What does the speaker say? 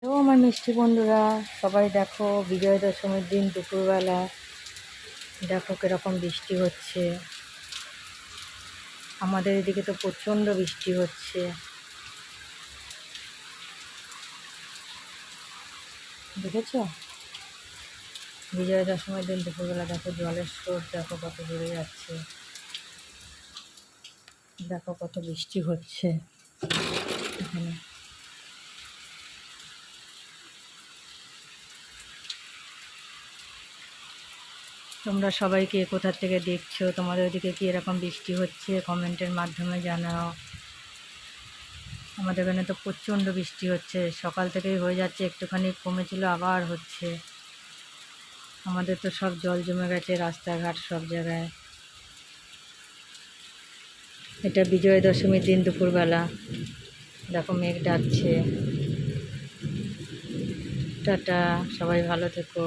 ও আমার মিষ্টি বন্ধুরা, সবাই দেখো বিজয়া দশমীর দিন দুপুরবেলা দেখো কিরকম বৃষ্টি হচ্ছে। আমাদের এদিকে তো প্রচণ্ড বৃষ্টি হচ্ছে, দেখেছো? বিজয়া দশমীর দিন দুপুরবেলা দেখো জলের স্রোত দেখো কত বেড়ে যাচ্ছে, দেখো কত বৃষ্টি হচ্ছে এখানে। তোমরা সবাই কে কোথা থেকে দেখছো, তোমাদের ওদিকে কি এরকম বৃষ্টি হচ্ছে কমেন্টের মাধ্যমে জানাও। আমাদের এখানে তো প্রচণ্ড বৃষ্টি হচ্ছে, সকাল থেকেই হয়ে যাচ্ছে, একটুখানি কমেছিল আবার হচ্ছে। আমাদের তো সব জল জমে গেছে রাস্তাঘাট সব জায়গায়। এটা বিজয়া দশমীর দিন দুপুরবেলা দেখো মেঘ ডাকছে। টাটা, সবাই ভালো থেকো।